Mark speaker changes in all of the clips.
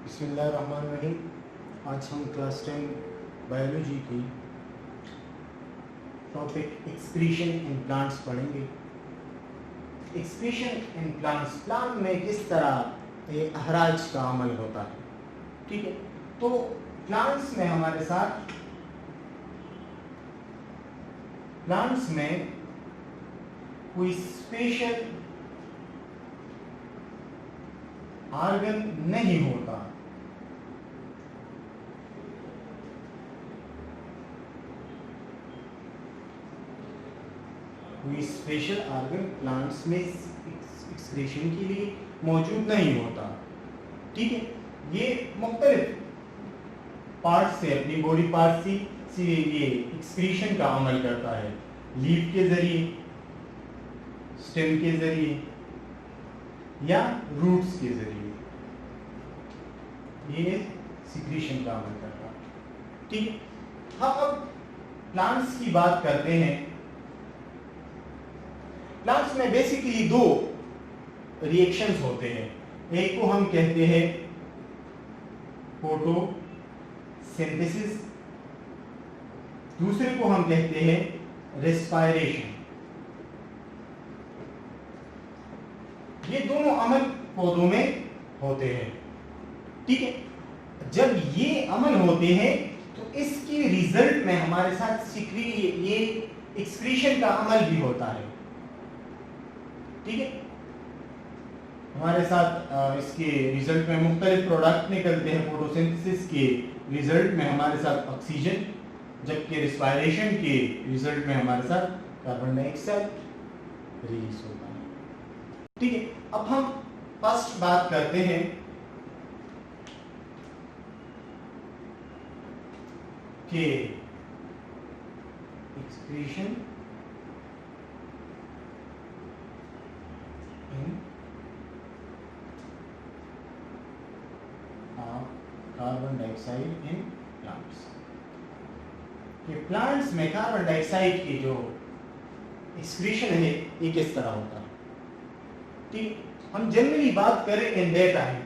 Speaker 1: बिस्मिल्लाहिर्रहमानिर्रहीम। आज हम क्लास 10 बायोलॉजी की टॉपिक एक्सक्रीशन इन प्लांट्स पढ़ेंगे। एक्सक्रीशन इन प्लांट्स, प्लांट में किस तरह अखराज का अमल होता है। ठीक है, तो प्लांट्स में हमारे साथ प्लांट्स में कोई स्पेशल ऑर्गन नहीं होता। कोई स्पेशल ऑर्गन प्लांट्स में एक्सक्रीशन के लिए मौजूद नहीं होता। ठीक है, ये मुख्तलिफ पार्ट से, अपनी बॉडी पार्ट से ये एक्सक्रीशन का अमल करता है। लीफ के जरिए, स्टेम के जरिए या रूट्स के जरिए ये सिक्रीशन का अमल करता है। ठीक है, हम अब प्लांट्स की बात करते हैं। प्लांट्स में बेसिकली दो रिएक्शंस होते हैं। एक को हम कहते हैं फोटोसिंथेसिस, दूसरे को हम कहते हैं रेस्पायरेशन। ये दोनों अमल पौधों में होते हैं। ठीक है, जब ये अमल होते हैं तो इसके रिजल्ट में हमारे साथ ये एक्सक्रीशन का अमल भी होता है। ठीक है, हमारे साथ इसके रिजल्ट में मुख्तलिफ प्रोडक्ट निकलते हैं। फोटोसिंथेसिस के रिजल्ट में हमारे साथ ऑक्सीजन, जबकि रेस्पायरेशन के रिजल्ट में हमारे साथ कार्बन डाइऑक्साइड रिलीज होता है। ठीक है, अब हम फर्स्ट बात करते हैं कि excretion in carbon dioxide in plants. कि प्लांट्स में कार्बन डाइऑक्साइड की जो एक्सक्रीशन है ये किस तरह होता है। ठीक, हम जनरली बात करें in day time,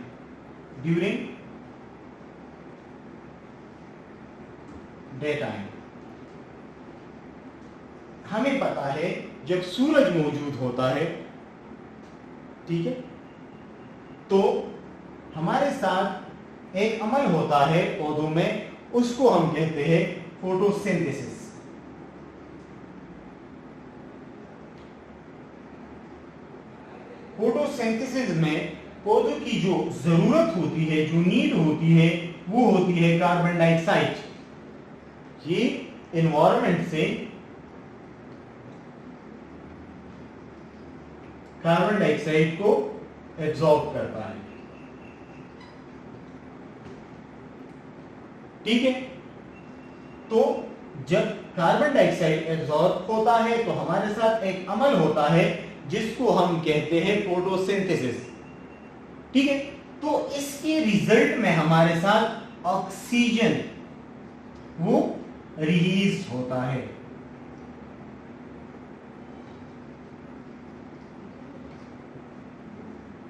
Speaker 1: during day time, हमें पता है जब सूरज मौजूद होता है, ठीक है, तो हमारे साथ एक अमल होता है पौधों में, उसको हम कहते हैं फोटोसिंथेसिस। फोटोसिंथेसिस में पौधों की जो जरूरत होती है, जो नीड होती है, वो होती है कार्बन डाइऑक्साइड। ये एनवायरनमेंट से कार्बन डाइऑक्साइड को एब्जॉर्ब करता है। ठीक है, तो जब कार्बन डाइऑक्साइड एब्जॉर्ब होता है तो हमारे साथ एक अमल होता है जिसको हम कहते हैं फोटोसिंथेसिस। ठीक है, तो इसके रिजल्ट में हमारे साथ ऑक्सीजन वो रिलीज होता है।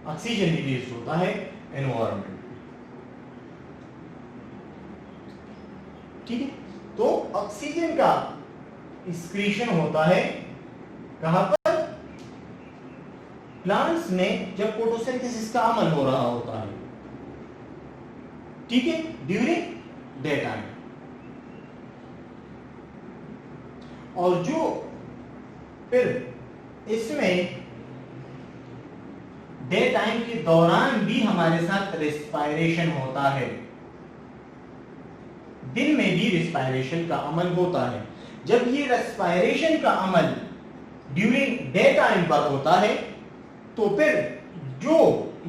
Speaker 1: ऑक्सीजन रिलीज होता है एनवायरनमेंट में। ठीक है, तो ऑक्सीजन का एक्सक्रीशन होता है कहां पर? प्लांट्स में जब फोटोसिंथेसिस का अमल हो रहा होता है। ठीक है, ड्यूरिंग डे टाइम। और जो फिर इसमें डे टाइम के दौरान भी हमारे साथ रेस्पायरेशन होता है। दिन में भी रेस्पायरेशन का अमल होता है। जब ये रेस्पायरेशन का अमल ड्यूरिंग डे टाइम पर होता है तो फिर जो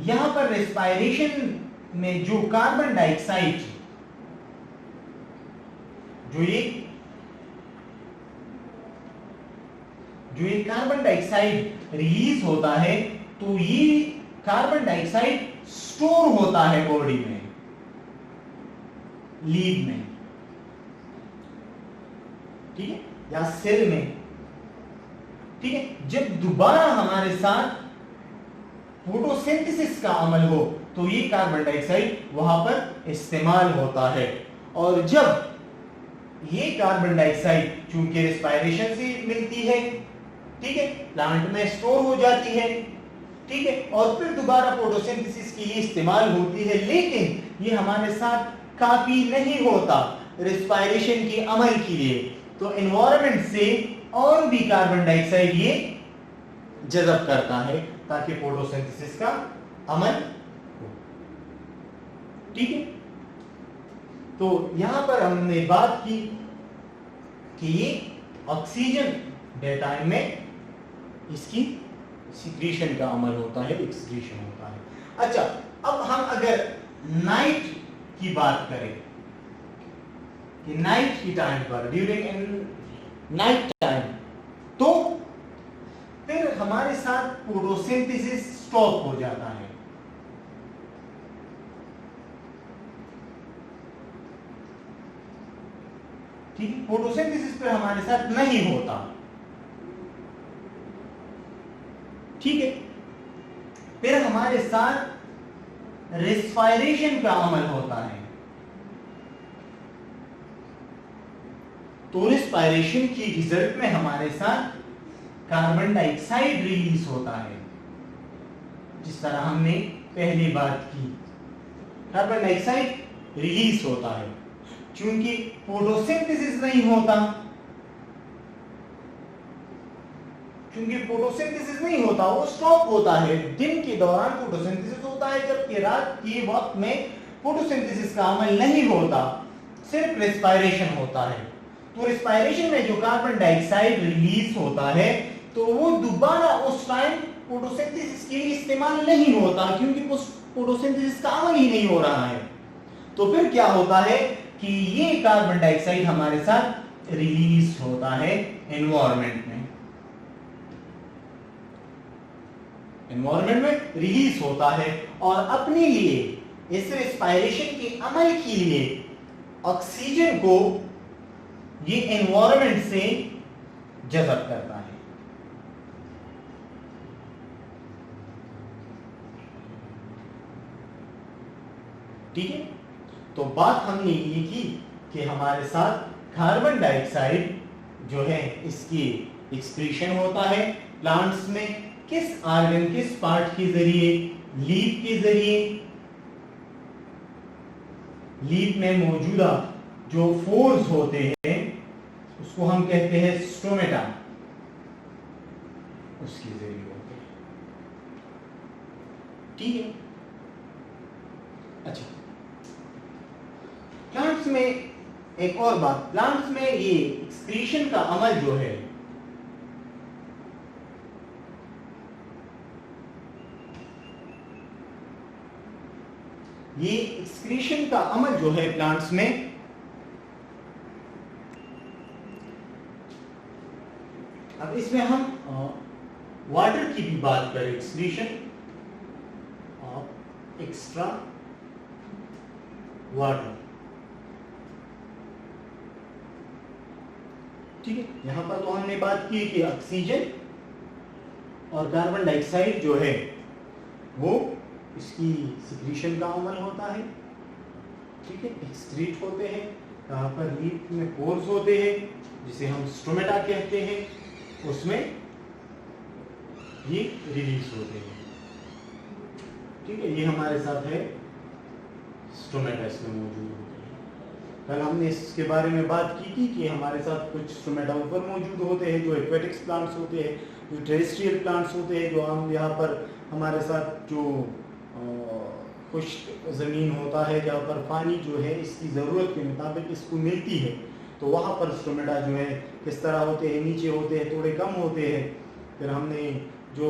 Speaker 1: यहां पर रेस्पायरेशन में जो कार्बन डाइऑक्साइड जो ये कार्बन डाइऑक्साइड रिलीज होता है, तो ये कार्बन डाइऑक्साइड स्टोर होता है बॉडी में, लीव में, ठीक है, या सेल में। ठीक है, जब दोबारा हमारे साथ फोटोसिंथेसिस का अमल हो तो ये कार्बन डाइऑक्साइड वहां पर इस्तेमाल होता है। और जब ये कार्बन डाइऑक्साइड चूंकि रेस्पायरेशन से मिलती है, ठीक है, प्लांट में स्टोर हो जाती है, ठीक है, और फिर दोबारा फोटोसिंथेसिस के लिए इस्तेमाल होती है, लेकिन ये हमारे साथ काफी नहीं होता रेस्पायरेशन के अमल के लिए। तो एनवायरनमेंट से और भी कार्बन डाइऑक्साइड ये जज़ब करता है ताकि फोटोसिंथेसिस का अमल हो, ठीक है। तो यहां पर हमने बात की कि ये ऑक्सीजन डे टाइम में इसकी सिक्रीशन का अमल होता है, एक्सक्रीशन होता है। अच्छा, अब हम अगर नाइट की बात करें कि नाइट की टाइम पर, ड्यूरिंग नाइट टाइम, तो फिर हमारे साथ फोटोसिंथेसिस स्टॉप हो जाता है। ठीक है, फोटोसिंथेसिस फिर हमारे साथ नहीं होता, ठीक है। फिर हमारे साथ रेस्पायरेशन का अमल होता है। तो रेस्पायरेशन की रिजल्ट में हमारे साथ कार्बन डाइऑक्साइड रिलीज होता है, जिस तरह हमने पहले बात की, कार्बन डाइऑक्साइड रिलीज होता है। चूंकि फोटोसिंथेसिस नहीं होता, क्योंकि फोटोसिंथेसिस नहीं होता, वो स्टॉप होता है। दिन के दौरान फोटोसिंथेसिस होता है, जबकि रात के वक्त में फोटोसिंथेसिस का अमल नहीं होता, सिर्फ रेस्पायरेशन होता है। तो रेस्पायरेशन में जो कार्बन डाइऑक्साइड रिलीज होता है, तो वो दोबारा उस टाइम फोटोसिंथेसिस के लिए इस्तेमाल नहीं होता, क्योंकि फोटोसिंथेसिस का अमल ही नहीं हो रहा है। तो फिर क्या होता है कि ये कार्बन डाइऑक्साइड हमारे साथ रिलीज होता है एनवायरनमेंट में, एनवायरनमेंट में रिलीज होता है, और अपने लिए इस रेस्पायरेशन के अमल के लिए ऑक्सीजन को ये एनवायरनमेंट से जज़ब करता है। ठीक है, तो बात हमने ये की कि हमारे साथ कार्बन डाइऑक्साइड जो है इसकी एक्सक्रीशन होता है प्लांट्स में, किस ऑर्गन, किस पार्ट के जरिए, लीफ के जरिए। लीफ में मौजूदा जो फोर्स होते हैं उसको हम कहते हैं स्टोमेटा, उसके जरिए होते हैं, ठीक है। अच्छा, प्लांट्स में एक और बात, प्लांट्स में ये एक्सक्रीशन का अमल जो है, ये एक्सक्रीशन का अमल जो है प्लांट्स में, अब इसमें हम वाटर की भी बात करें, एक्सक्रीशन ऑफ एक्स्ट्रा वाटर, ठीक है। यहां पर तो हमने बात की कि ऑक्सीजन और कार्बन डाइऑक्साइड जो है वो इसकी सिक्रीशन का अमल होता है, ठीक है, एक्सक्रीट होते हैं। कहां पर, लीफ में पोर्स होते हैं जिसे हम स्टोमेटा कहते हैं, उसमें ये रिलीज होते हैं, ठीक है। ये हमारे साथ है स्टोमेटा, इसमें मौजूद होते हैं। कल हमने इसके बारे में बात की थी कि हमारे साथ कुछ स्टोमेटा ऊपर मौजूद होते हैं जो एक्वेटिक्स प्लांट्स होते हैं, जो टेरेस्ट्रियल प्लांट्स होते हैं, जो हम यहाँ पर हमारे साथ जो खुश्क ज़मीन होता है जहाँ पर पानी जो है इसकी ज़रूरत के मुताबिक इसको मिलती है, तो वहाँ पर स्टोमेटा जो है किस तरह होते हैं, नीचे होते हैं, थोड़े कम होते हैं। फिर हमने जो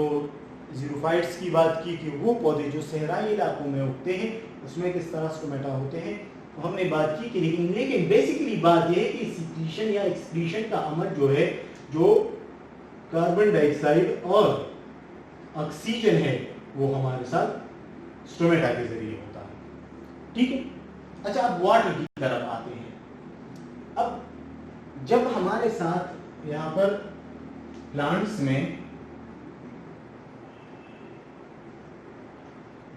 Speaker 1: ज़ीरोफाइट्स की बात की कि वो पौधे जो सहराई इलाकों में उगते हैं उसमें किस तरह स्टोमेटा होते हैं, तो हमने बात की कि लेकिन बेसिकली बात यह है कि सिक्रीशन या एक्सक्रीशन का अमल जो है, जो कार्बन डाइऑक्साइड और ऑक्सीजन है, वो हमारे साथ स्टोमेटा के जरिए होता है, ठीक है। अच्छा, अब वाटर की तरफ आते हैं। अब जब हमारे साथ यहाँ पर प्लांट्स में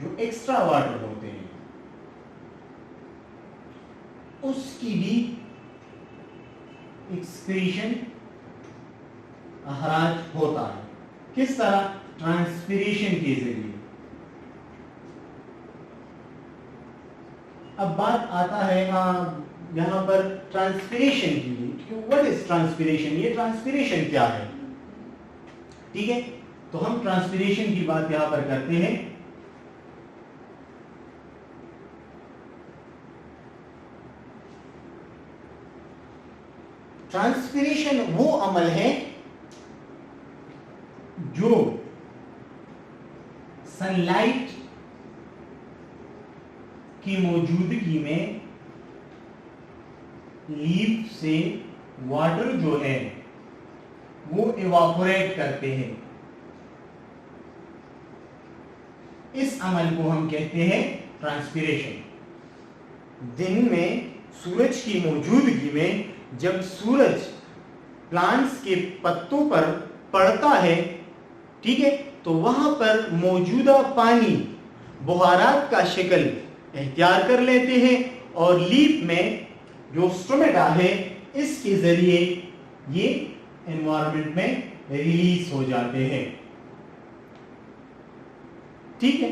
Speaker 1: जो एक्स्ट्रा वाटर होते हैं उसकी भी एक्सक्रीशन अखराज होता है। किस तरह? ट्रांसपीरेशन के जरिए। अब बात आता है यहां पर ट्रांसपीरेशन की। What is transpiration? ये ट्रांसपीरेशन क्या है? ठीक है, तो हम ट्रांसपीरेशन की बात यहां पर करते हैं। ट्रांसपीरेशन वो अमल है जो सनलाइट की मौजूदगी में लीफ से वाटर जो है वो इवापोरेट करते हैं। इस अमल को हम कहते हैं ट्रांसपीरेशन। दिन में सूरज की मौजूदगी में जब सूरज प्लांट्स के पत्तों पर पड़ता है, ठीक है, तो वहां पर मौजूदा पानी बुहारात का शक्ल इख्तियार कर लेते हैं और लीफ में जो स्टोमेटा है इसके जरिए ये एनवायरनमेंट में रिलीज हो जाते हैं। ठीक है,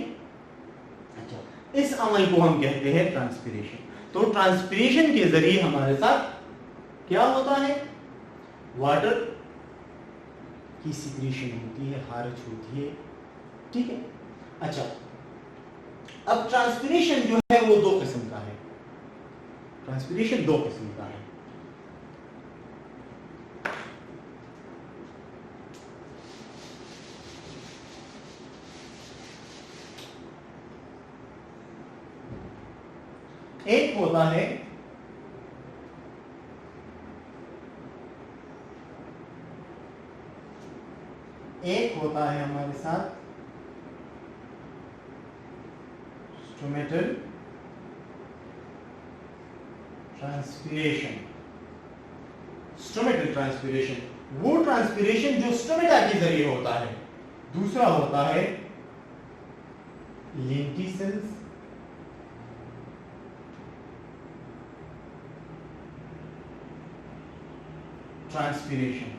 Speaker 1: अच्छा, इस अमल को हम कहते हैं ट्रांसपीरेशन। तो ट्रांसपीरेशन के जरिए हमारे साथ क्या होता है? वाटर की सिक्रीशन होती है, खारिज होती है। ठीक है, अच्छा, अब ट्रांसपीरेशन जो है वो दो किस्म का है। ट्रांसपीरेशन दो किस्म का है। एक होता है हमारे साथ स्टोमेटल ट्रांसपीरेशन। स्टोमेटल ट्रांसपीरेशन वो ट्रांसपीरेशन जो स्टोमेटा के जरिए होता है। दूसरा होता है लेंटिसेल्स ट्रांसपीरेशन।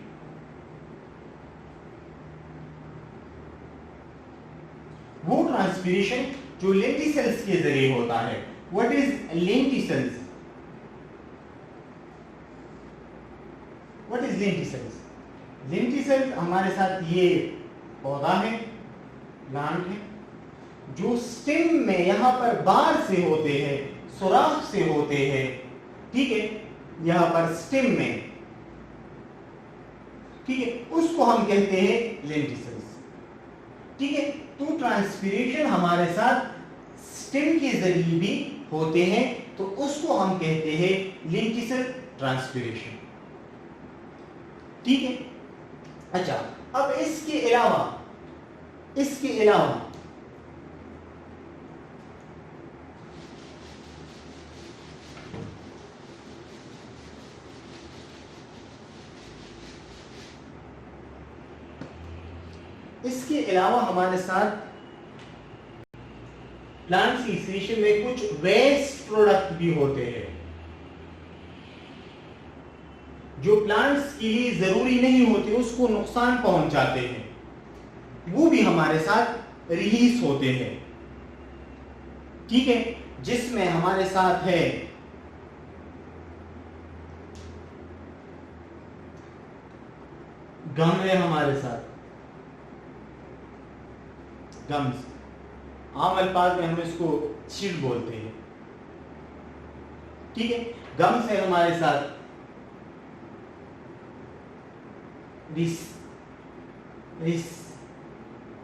Speaker 1: वो ट्रांसपीरेशन जो लेंटिसेल्स के जरिए होता है। What is lenticels? What is lenticels? Lenticels हमारे साथ ये पौधा है, प्लांट है, जो स्टेम में यहां पर बार से होते हैं, सुराख से होते हैं। ठीक है, यहां पर स्टेम में, ठीक है, उसको हम कहते हैं लेंटिसेल्स। ठीक है, तो ट्रांसपीरेशन हमारे साथ स्टेम के जरिए भी होते हैं, तो उसको हम कहते हैं लेंटिसल ट्रांसपीरेशन। ठीक है, अच्छा, अब इसके अलावा इसके अलावा हमारे साथ प्लांट सीक्रेशन में कुछ वेस्ट प्रोडक्ट भी होते हैं जो प्लांट्स के लिए जरूरी नहीं होते, उसको नुकसान पहुंचाते हैं, वो भी हमारे साथ रिलीज होते हैं। ठीक है, जिसमें हमारे साथ है गम है, हमारे साथ गम्स, आम अल्फाज में हम इसको छिल बोलते हैं। ठीक है, गम्स है हमारे साथ,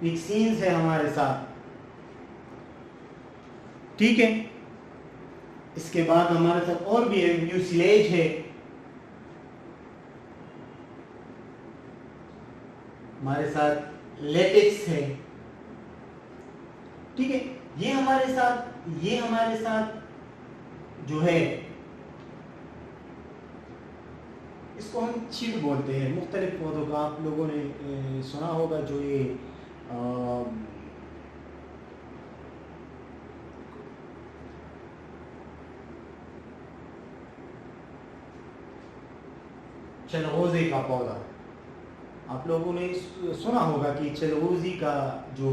Speaker 1: रिक्सीन्स है हमारे साथ। ठीक है, इसके बाद हमारे साथ और भी है, म्यूसिलेज है, हमारे साथ लेटेक्स है। ठीक है, ये हमारे साथ जो है इसको हम चीड़ बोलते हैं। मुख्तलिफ पौधों का आप लोगों ने सुना होगा, जो ये चलगोजे का पौधा, आप लोगों ने सुना होगा कि चलगोजी का जो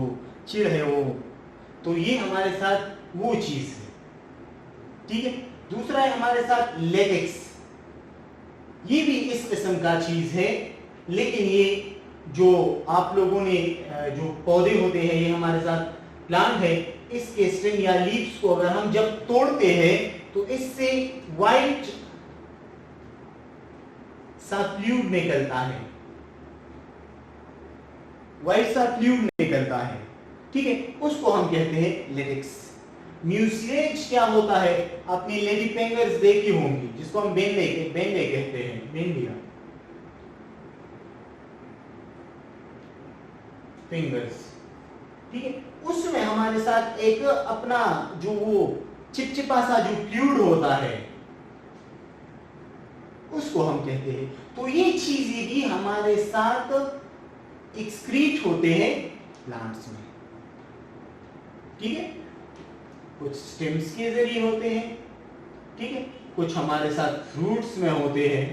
Speaker 1: चिड़ है वो, तो ये हमारे साथ वो चीज है, ठीक है। दूसरा है हमारे साथ लेटेक्स, ये भी इस किस्म का चीज है, लेकिन ये जो आप लोगों ने जो पौधे होते हैं, ये हमारे साथ प्लांट है, इसके स्टेम या लीव्स को अगर हम जब तोड़ते हैं तो इससे वाइट सा फ्लूइड निकलता है, वाइट सा फ्लूइड निकलता है, ठीक है, उसको हम कहते हैं लेटेक्स। म्यूसिलेज क्या होता है, आपने लेडी फिंगर्स देखी होंगी, जिसको हम बेंडे कहते हैं, बेंडिया फिंगर्स, ठीक है। उसमें हमारे साथ एक अपना जो वो चिपचिपा सा जो फ्लूइड होता है, उसको हम कहते हैं। तो ये चीजें भी हमारे साथ एक्सक्रीट होते हैं प्लांट्स में, ठीक है। कुछ स्टेम्स के जरिए होते हैं, ठीक है, कुछ हमारे साथ फ्रूट्स में होते हैं,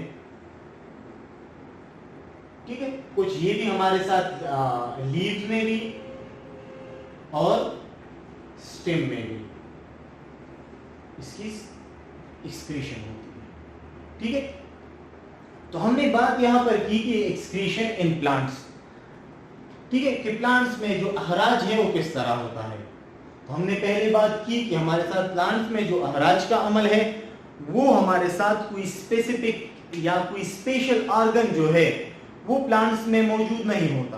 Speaker 1: ठीक है, कुछ ये भी हमारे साथ लीव्स में भी और स्टेम में भी इसकी एक्सक्रीशन होती है, ठीक है। तो हमने बात यहां पर की कि एक्सक्रीशन इन प्लांट्स, ठीक है, कि प्लांट्स में जो अखराज है वो किस तरह होता है। तो हमने पहले बात की कि हमारे साथ प्लांट्स में जो अखराज का अमल है वो हमारे साथ कोई स्पेसिफिक या कोई स्पेशल ऑर्गन जो है वो प्लांट्स में मौजूद नहीं होता,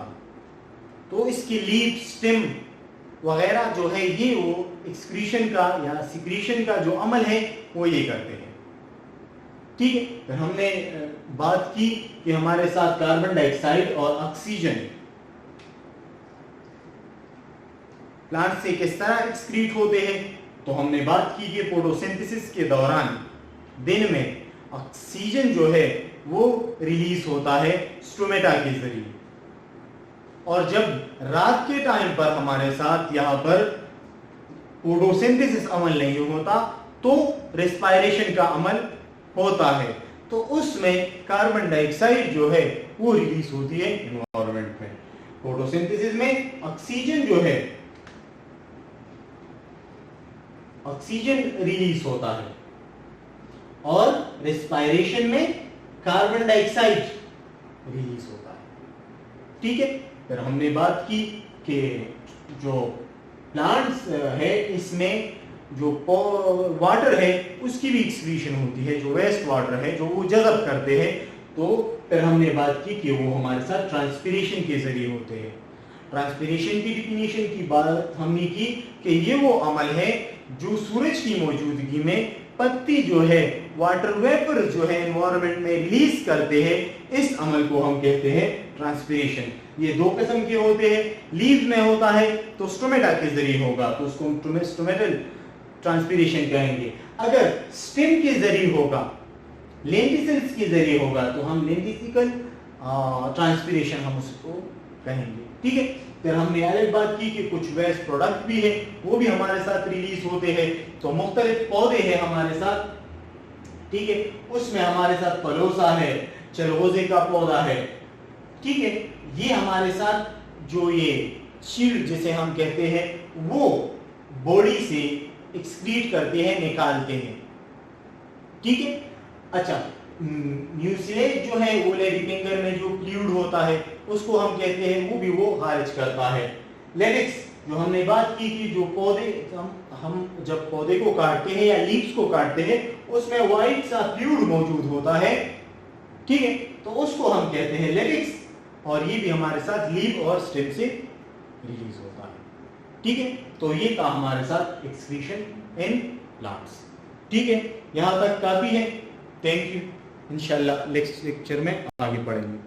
Speaker 1: तो इसकी लीफ, स्टेम वगैरह जो है ये वो एक्सक्रीशन का या सिक्रीशन का जो अमल है वो ये करते हैं, ठीक है। फिर हमने बात की कि हमारे साथ कार्बन डाइऑक्साइड और ऑक्सीजन प्लांट से किस तरह एक्सक्रीट होते हैं। तो हमने बात की कि फोटोसिंथेसिस के दौरान दिन में ऑक्सीजन जो है वो रिलीज होता है स्टोमेटा के जरिए, और जब रात के टाइम पर हमारे साथ यहाँ पर फोटोसिंथेसिस अमल नहीं होता तो रेस्पिरेशन का अमल होता है, तो उसमें कार्बन डाइऑक्साइड जो है वो रिलीज होती है एनवायरनमेंट में। फोटोसिंथेसिस में ऑक्सीजन जो है ऑक्सीजन रिलीज होता है, और रेस्पिरेशन में कार्बन डाइऑक्साइड रिलीज होता है, ठीक है। फिर हमने बात की कि जो प्लांट्स है इसमें जो वाटर है उसकी भी एक्सक्रीशन होती है, जो वेस्ट वाटर है जो वो जज़ब करते हैं। तो फिर हमने बात की कि वो हमारे साथ ट्रांसपीरेशन के जरिए होते हैं। ट्रांसपीरेशन की डिफिनीशन की बात हमने की कि ये वो अमल है जो सूरज की मौजूदगी में पत्ती जो है वाटर वेपर जो है एनवायरनमेंट में रिलीज करते हैं, इस अमल को हम कहते हैं ट्रांसपीरेशन। ये दो किस्म के होते हैं, लीव में होता है तो स्टोमेटा के जरिए होगा तो उसको हम स्टोमेटल ट्रांसपीरेशन कहेंगे। अगर स्टेम के जरिए होगा, लेंटिसिल्स के जरिए होगा तो हम लेंटिसिकल ट्रांसपीरेशन हम उसको कहेंगे, ठीक है। फिर हमने अलग बात की कि कुछ वेस्ट प्रोडक्ट भी है वो भी हमारे साथ रिलीज होते हैं। तो मुख्तलिफ पौधे हैं हमारे साथ, ठीक है, उसमें हमारे साथ फलोसा है, चलगोजे का पौधा है, ठीक है। ये हमारे साथ जो ये शील्ड जिसे हम कहते हैं वो बॉडी से एक्सक्रीट करते हैं, निकालते हैं, ठीक है। अच्छा, म्यूसिलेज जो है वो लेडी फिंगर में जो फ्लूइड होता है उसको हम कहते हैं, वो भी वो खारिज करता है। लेटेक्स जो हमने बात की कि जो पौधे हम जब पौधे को काटते हैं या लीव्स को काटते हैं उसमें व्हाइट सा फ्लूइड मौजूद होता है, ठीक है, तो उसको हम कहते हैं लेटेक्स, और ये भी हमारे साथ लीव और स्टेम से रिलीज होता है, ठीक है। तो ये था हमारे साथ एक्सक्रीशन इन प्लांट्स, ठीक है। यहां तक काफी है, थैंक यू। इंशाल्लाह नेक्स्ट लेक्चर में आगे पढ़ेंगे।